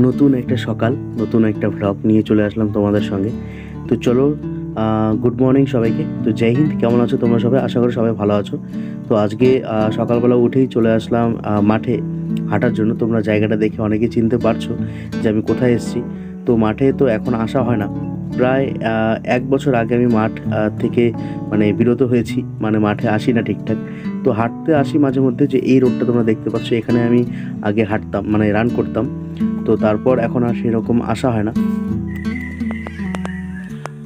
নতুন একটা সকাল, নতুন একটা ভ্লগ নিয়ে চলে আসলাম তোমাদের সঙ্গে। তো চলো, গুড মর্নিং সবাইকে। তো জয় হিন্দ। কেমন আছো তোমরা সবাই? আশা করি সবাই ভালো আছো। তো আজকে সকালবেলা উঠেই চলে আসলাম মাঠে হাঁটার জন্য। তোমরা জায়গাটা দেখে অনেকেই চিনতে পারছো যে আমি কোথায় এসেছি। তো মাঠে তো এখন আসা হয় না, প্রায় 1 বছর আগে আমি মাঠ থেকে বিরত হয়েছি, মাঠে আসি না ঠিকঠাক। তো হাঁটতে আসি মাঝে মধ্যে, যে এই রোডটা তোমরা দেখতে পাচ্ছ, এখানে আমি আগে হাঁটতাম, রান করতাম। তো তারপর এখন আর সেরকম আসা হয় না।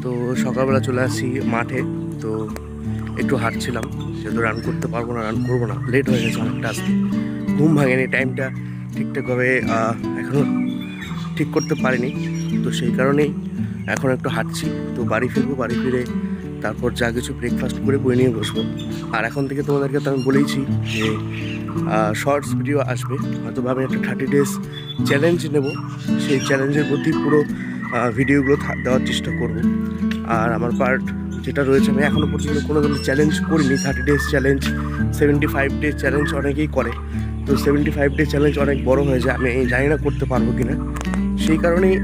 তো সকালবেলা চলে আসি মাঠে। তো একটু হাঁটছিলাম, সেহেতু রান করতে পারবো না, রান করবো না, লেট হয়ে গেছে অনেকটা। আসতে ঘুম ভাঙেনি, টাইমটা ঠিকঠাকভাবে এখনও ঠিক করতে পারিনি। তো সেই কারণেই এখন একটু হাঁটছি। তো বাড়ি ফিরবো, বাড়ি ফিরে তারপর যা কিছু ব্রেকফাস্ট করে বই নিয়ে বসবো। আর এখন থেকে তোমাদেরকে তো আমি বলেইছি যে শর্টস ভিডিও আসবে, হয়তো আমি একটা 30 ডেজ চ্যালেঞ্জ নেব। সেই চ্যালেঞ্জের মধ্যেই পুরো ভিডিওগুলো দেওয়ার চেষ্টা করব। আর আমার পার্ট যেটা রয়েছে, আমি এখনও পর্যন্ত কোনো দিন চ্যালেঞ্জ করিনি। 30 ডেজ চ্যালেঞ্জ, 75 ডেজ চ্যালেঞ্জ অনেকেই করে। তো 75 ডেজ চ্যালেঞ্জ অনেক বড় হয়ে যায়, আমি জানি না করতে পারবো কি না। সেই কারণেই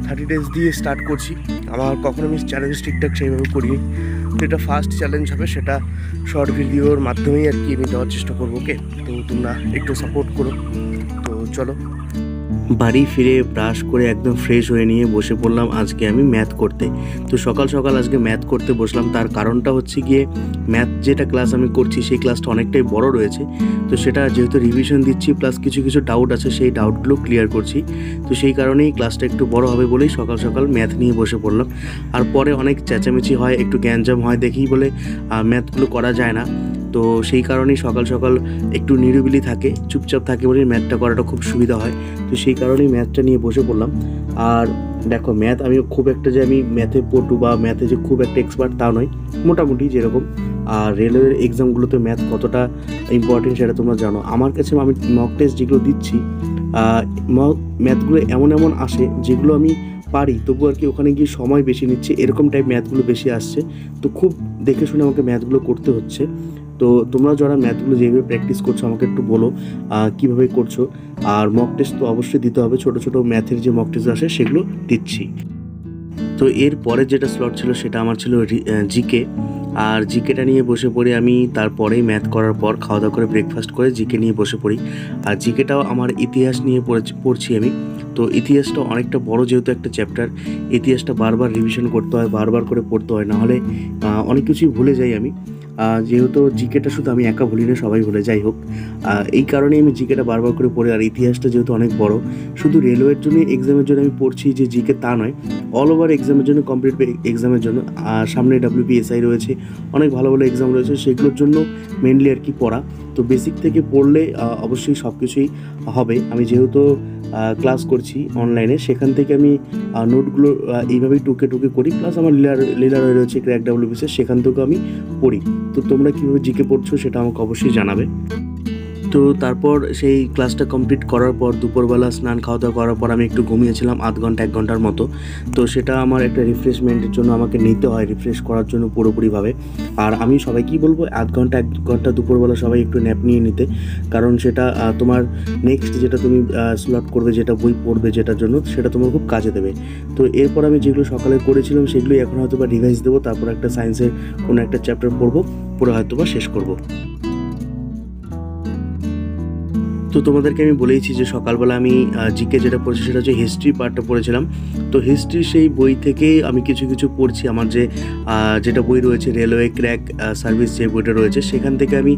30 ডেজ দিয়ে স্টার্ট করছি। আমার কখনো আমি চ্যালেঞ্জ ঠিকঠাক সেইভাবে করিনি। তো এটা ফার্স্ট চ্যালেঞ্জ হবে, সেটা শর্ট ভিডিওর মাধ্যমেই আর কি আমি দেওয়ার চেষ্টা করবো। ওকে, তো তোমরা একটু সাপোর্ট করো। তো চলো, বাড়ি ফিরে ব্রাশ করে একদম ফ্রেশ হয়ে নিয়ে বসে পড়লাম আজকে আমি ম্যাথ করতে। তো সকাল সকাল আজকে ম্যাথ করতে বসলাম। তার কারণটা হচ্ছে গিয়ে, ম্যাথ যেটা ক্লাস আমি করছি সেই ক্লাসটা অনেকটাই বড় রয়েছে। তো সেটা যেহেতু রিভিশন দিচ্ছি, প্লাস কিছু কিছু ডাউট আছে, সেই ডাউটগুলো ক্লিয়ার করছি। তো সেই কারণেই ক্লাসটা একটু বড় হবে বলেই সকাল সকাল ম্যাথ নিয়ে বসে পড়লাম। আর পরে অনেক চেঁচামেচি হয়, একটু গ্যাঞ্জাম হয় দেখেই বলে ম্যাথগুলো করা যায় না। তো সেই কারণেই সকাল সকাল একটু নিরিবিলি থাকে, চুপচাপ থাকে বলে ম্যাথটা করাটা খুব সুবিধা হয়। তো সেই কারণেই ম্যাথটা নিয়ে বসে পড়লাম। আর দেখো, ম্যাথ আমি খুব একটা যে আমি ম্যাথে পড়ু বা ম্যাথে যে খুব একটা এক্সপার্ট তা নয়, মোটামুটি যেরকম। আর রেলওয়ের এক্সামগুলোতে ম্যাথ কতটা ইম্পর্টেন্ট সেটা তোমরা জানো। আমার কাছে আমি মক টেস্ট যেগুলো দিচ্ছি, ম্যাথগুলো এমন এমন আসে যেগুলো আমি পারি, তবু আর কি ওখানে গিয়ে সময় বেশি নিচ্ছে, এরকম টাইপ ম্যাথগুলো বেশি আসছে। তো খুব দেখে শুনে আমাকে ম্যাথগুলো করতে হচ্ছে। তো তোমরা যারা ম্যাথগুলো যেভাবে প্র্যাকটিস করছো আমাকে একটু বলো কীভাবে করছো। আর মক টেস্ট তো অবশ্যই দিতে হবে, ছোটো ছোটো ম্যাথের যে মক টেস্ট আসে সেগুলো দিচ্ছি। তো এর পরে যেটা স্লট ছিল সেটা আমার ছিল জিকে। আর জিকেটা নিয়ে বসে পড়ি আমি। তারপরেই ম্যাথ করার পর খাওয়া দাওয়া করে ব্রেকফাস্ট করে জিকে নিয়ে বসে পড়ি। আর জিকেটাও আমার ইতিহাস নিয়ে পড়ছি আমি। তো ইতিহাসটা অনেকটা বড়, যেহেতু একটা চ্যাপ্টার, ইতিহাসটা বারবার রিভিশন করতে হয়, বারবার করে পড়তে হয়, নাহলে অনেক কিছুই ভুলে যাই আমি। যেহেতু জিকেটা শুধু আমি একা ভুলি না, সবাই ভুলে, যাই হোক। এই কারণেই আমি জিকেটা বারবার করে পড়ি। আর ইতিহাসটা যেহেতু অনেক বড়, শুধু রেলওয়ের জন্য এক্সামের জন্য আমি পড়ছি যে জিকে তা নয়, অল ওভার এক্সামের জন্য, কমপ্লিট এক্সামের জন্য। আর সামনে WPSI রয়েছে, অনেক ভালো ভালো এক্সাম রয়েছে, সেগুলোর জন্য মেনলি আর কি পড়া। তো বেসিক থেকে পড়লে অবশ্যই সব কিছুই হবে। আমি যেহেতু ক্লাস করছি অনলাইনে, সেখান থেকে আমি নোটগুলো এইভাবেই টুকে টুকে করি। প্লাস আমার লিলার রয়েছে ক্র্যাক WPSI, সেখান থেকেও আমি পড়ি। তো তোমরা কীভাবে জিকে পড়ছো সেটা আমাকে অবশ্যই জানাবে। তো তারপর সেই ক্লাসটা কমপ্লিট করার পর দুপুরবেলা স্নান খাওয়া দাওয়া করার পর আমি একটু ঘুমিয়েছিলাম 1 ঘন্টার মতো। তো সেটা আমার একটা রিফ্রেশমেন্টের জন্য আমাকে নিতে হয়, রিফ্রেশ করার জন্য পুরোপুরিভাবে। আর আমি সবাইকেই বলবো 1 ঘন্টা দুপুরবেলা সবাই একটু ন্যাপ নিয়ে নিতে, কারণ সেটা তোমার নেক্সট যেটা তুমি স্লট করবে, যেটা বই পড়বে যেটার জন্য, সেটা তোমার খুব কাজে দেবে। তো এরপর আমি যেগুলো সকালে করেছিলাম সেগুলোই এখন হয়তো বা রিভাইজ দেবো। তারপর একটা সায়েন্সের কোনো একটা চ্যাপ্টার পড়বো, পড়ে হয়তো বা শেষ করবো। তো তোমাদেরকে আমি বলেইছি যে সকালবেলা আমি জিকে যেটা পড়েছি সেটা হচ্ছে হিস্ট্রি পার্টটা পড়েছিলাম। তো হিস্ট্রি সেই বই থেকেই আমি কিছু কিছু পড়ছি। আমার যেটা বই রয়েছে, রেলওয়ে ক্র্যাক সার্ভিস যে বইটা রয়েছে, সেখান থেকে আমি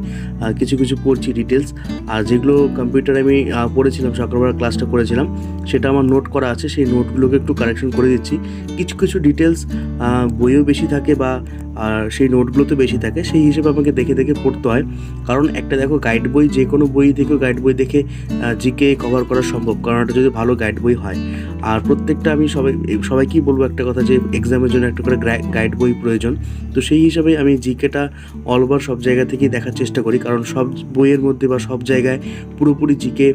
কিছু কিছু পড়ছি ডিটেলস। আর যেগুলো কম্পিউটারে আমি পড়েছিলাম, সকালবেলা ক্লাসটা করেছিলাম, সেটা আমার নোট করা আছে, সেই নোটগুলোকে একটু কারেকশন করে দিচ্ছি। কিছু কিছু ডিটেলস বইও বেশি থাকে বা আর সেই নোটগুলোতে বেশি থাকে, সেই হিসেবে আমাকে দেখে দেখে পড়তে হয়। কারণ একটা দেখো, গাইড বই, যে কোনো বই থেকেও গাইড বই দেখে জিকে কভার করা সম্ভব, কারণ এটা যদি ভালো গাইড বই হয়। আর প্রত্যেকটা আমি সবাইকেই বলবো একটা কথা, যে এক্সামের জন্য একটা করে গাইড বই প্রয়োজন। তো সেই হিসাবে আমি জিকেটা অল ওভার সব জায়গা থেকেই দেখার চেষ্টা করি, কারণ সব বইয়ের মধ্যে বা সব জায়গায় পুরোপুরি জিকে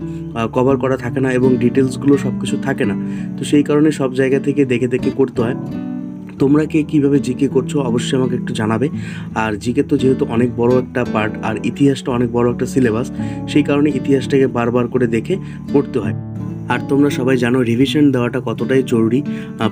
কভার করা থাকে না, এবং ডিটেলসগুলো সব কিছু থাকে না। তো সেই কারণে সব জায়গা থেকে দেখে দেখে করতে হয়। তোমরা কে কীভাবে জিকে করছো অবশ্যই আমাকে একটু জানাবে। আর জিকে তো যেহেতু অনেক বড় একটা পার্ট, আর ইতিহাসটা অনেক বড় একটা সিলেবাস, সেই কারণে ইতিহাসটাকে বারবার করে দেখে পড়তে হয়। আর তোমরা সবাই জানো রিভিশন দেওয়াটা কতটাই জরুরি।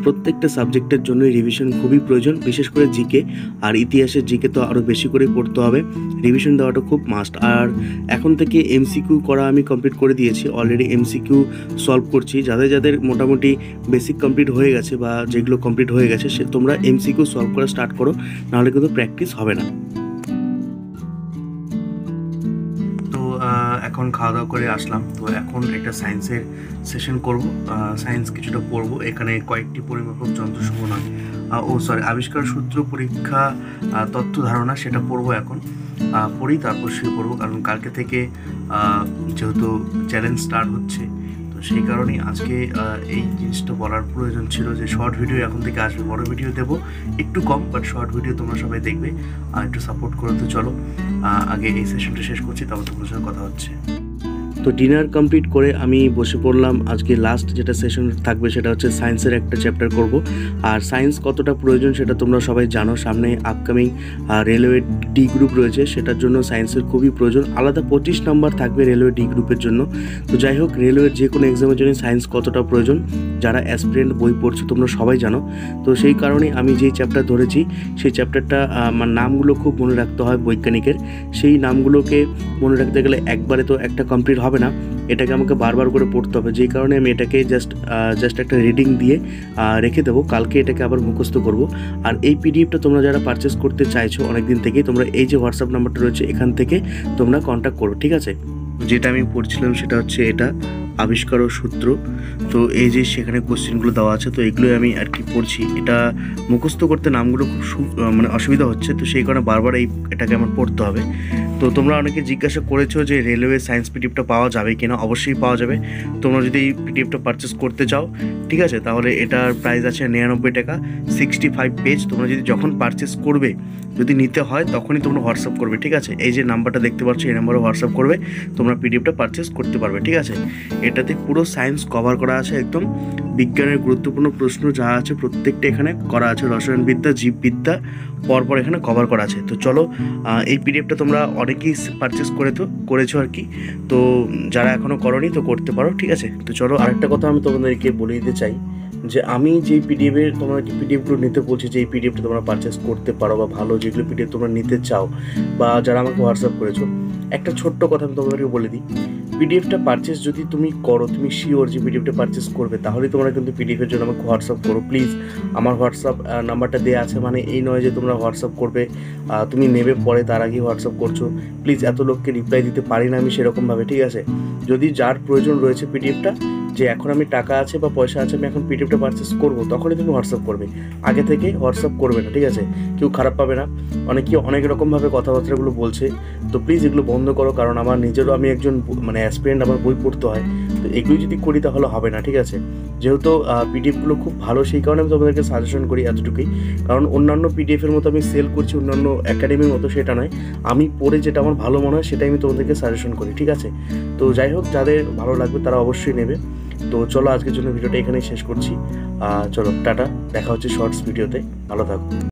প্রত্যেকটা সাবজেক্টের জন্যই রিভিশন খুবই প্রয়োজন, বিশেষ করে জিকে আর ইতিহাসের জিকে তো আরও বেশি করে পড়তে হবে, রিভিশন দেওয়াটা খুব মাস্ট। আর এখন থেকে এমসিকিউ করা আমি কমপ্লিট করে দিয়েছি, অলরেডি এমসিকিউ সলভ করছি। যাদের যাদের মোটামুটি বেসিক কমপ্লিট হয়ে গেছে বা যেগুলো কমপ্লিট হয়ে গেছে তোমরা এমসিকিউ সলভ করা স্টার্ট করো, নাহলে কিন্তু প্র্যাকটিস হবে না। এখন খাওয়া দাওয়া করে আসলাম, তো এখন একটা সায়েন্সের সেশন করব, সায়েন্স কিছুটা পড়বো। এখানে কয়েকটি পরিমাপক যন্ত্রসমূহ নয় আবিষ্কার সূত্র পরীক্ষা তথ্য ধারণা সেটা পড়বো। এখন পড়ি তারপর শুয়ে পড়বো, কারণ কালকে থেকে যেহেতু চ্যালেঞ্জ স্টার্ট হচ্ছে, তো সেই কারণেই আজকে এই জিনিসটা বলার প্রয়োজন ছিল যে শর্ট ভিডিও এখন থেকে আসবে, বড় ভিডিও দেবো একটু কম, বাট শর্ট ভিডিও তোমরা সবাই দেখবে আর একটু সাপোর্ট করো। তো চলো আগে এই সেশনটা শেষ করছি, তারপর তোমার সঙ্গে কথা হচ্ছে। তো ডিনার কমপ্লিট করে আমি বসে পড়লাম। আজকে লাস্ট যেটা সেশন থাকবে সেটা হচ্ছে সায়েন্সের একটা চ্যাপ্টার করব। আর সায়েন্স কতটা প্রয়োজন সেটা তোমরা সবাই জানো, সামনে আপকামিং রেলওয়ে ডি গ্রুপ রয়েছে, সেটার জন্য সায়েন্সের খুবই প্রয়োজন। আলাদা 25 নাম্বার থাকবে রেলওয়ে ডি গ্রুপের জন্য। তো যাই হোক, রেলওয়ের যে কোনো এক্সামের জন্য সায়েন্স কতটা প্রয়োজন যারা অ্যাসপিরেন্ট বই পড়ছো তোমরা সবাই জানো। তো সেই কারণে আমি যেই চ্যাপ্টার ধরেছি সেই চ্যাপ্টারটা আমার নামগুলো খুব মনে রাখতে হয় বৈজ্ঞানিকের, সেই নামগুলোকে মনে রাখতে গেলে একবারে তো একটা কমপ্লিট হবে না, এটাকে আমাকে বারবার করে পড়তে হবে। যেই কারণে আমি এটাকে জাস্ট একটা রিডিং দিয়ে রেখে দেবো, কালকে এটাকে আবার মুখস্থ করব। আর এই পিডিএফটা তোমরা যারা পারচেস করতে চাইছো অনেক দিন থেকেই, তোমরা এই যে হোয়াটসঅ্যাপ নাম্বারটা রয়েছে এখান থেকে তোমরা কন্ট্যাক্ট করো, ঠিক আছে। যেটা আমি পড়ছিলাম সেটা হচ্ছে এটা আবিষ্কার ও সূত্র। তো এই যে সেখানে কোশ্চেনগুলো দেওয়া আছে, তো এগুলোই আমি আর কি পড়ছি। এটা মুখস্থ করতে নামগুলো খুব মানে অসুবিধা হচ্ছে, তো সেই কারণে বারবার এটাকে আমার পড়তে হবে। তো তোমরা অনেকে জিজ্ঞাসা করেছো যে রেলওয়ে সায়েন্স পিডিএফটা পাওয়া যাবে কিনা। অবশ্যই পাওয়া যাবে, তোমরা যদি এই পিডিএফটা পারচেস করতে চাও, ঠিক আছে, তাহলে এটার প্রাইস আছে 99 টাকা, 65 পেজ। তোমরা যদি যখন পারচেস করবে, যদি নিতে হয় তখনই তোমরা হোয়াটসঅ্যাপ করবে, ঠিক আছে। এই যে নাম্বারটা দেখতে পাচ্ছ এই নাম্বারে হোয়াটসঅ্যাপ করবে, তোমরা পিডিএফটা পারচেস করতে পারবে, ঠিক আছে। এটাতে পুরো সায়েন্স কভার করা আছে, একদম বিজ্ঞানের গুরুত্বপূর্ণ প্রশ্ন যা আছে প্রত্যেকটা এখানে করা আছে, রসায়নবিদ্যা জীববিদ্যা পরপর এখানে কভার করা আছে। তো চলো এই পিডিএফটা তোমরা অনেকেই পারচেস করেছো আর কি, তো যারা এখনও করোনি তো করতে পারো, ঠিক আছে। তো চলো আরেকটা কথা আমি তোমাদেরকে বলে দিতে চাই যে আমি যেই পিডিএফগুলো নিতে বলছি, যে এই পিডিএফটা তোমরা পারচেস করতে পারো বা ভালো যেগুলো পিডিএফ তোমরা নিতে চাও বা যারা আমাকে হোয়াটসঅ্যাপ করেছো, একটা ছোট্ট কথা আমি তোমাদেরকে বলে দিই। পিডিএফটা পারচেস যদি তুমি করো, তুমি শিওর যে পিডিএফটা পারচেস করবে, তাহলে তোমরা কিন্তু পিডিএফের জন্য আমাকে হোয়াটসঅ্যাপ করো প্লিজ। আমার হোয়াটসঅ্যাপ নাম্বারটা দেওয়া আছে, মানে এই নয় যে তোমরা হোয়াটসঅ্যাপ করবে তুমি নেবে পরে তার আগেই হোয়াটসঅ্যাপ করছো। প্লিজ, এত লোককে রিপ্লাই দিতে পারি না আমি সেরকমভাবে, ঠিক আছে। যদি যার প্রয়োজন রয়েছে পিডিএফটা, যে এখন আমি টাকা আছে বা পয়সা আছে আমি এখন পিডিএফটা পারচেস করবো, তখনই তুমি হোয়াটসঅ্যাপ করবে, আগে থেকে হোয়াটসঅ্যাপ করবে না, ঠিক আছে। কেউ খারাপ পাবে না, অনেকে অনেক রকমভাবে কথাবার্তাগুলো বলছে, তো প্লিজ এগুলো বন্ধ করো। কারণ আমার নিজেরও আমি একজন মানে অ্যাসপিরেন্ট, আমার বই পড়তে হয়, তো এগুলো যদি করি তাহলে হবে না, ঠিক আছে। যেহেতু পিডিএফগুলো খুব ভালো, সেই কারণে আমি তোমাদেরকে সাজেশন করি এতটুকুই। কারণ অন্যান্য পিডিএফের মতো আমি সেল করছি, অন্যান্য একাডেমির মতো সেটা নয়, আমি পড়ে যেটা আমার ভালো মনে হয় সেটাই আমি তোমাদেরকে সাজেশন করি, ঠিক আছে। তো যাই হোক, যাদের ভালো লাগবে তারা অবশ্যই নেবে। তো চলো আজকের জন্য ভিডিওটা এখানেই শেষ করছি। চলো টাটা, দেখা হচ্ছে শর্টস ভিডিওতে, ভালো থাকো।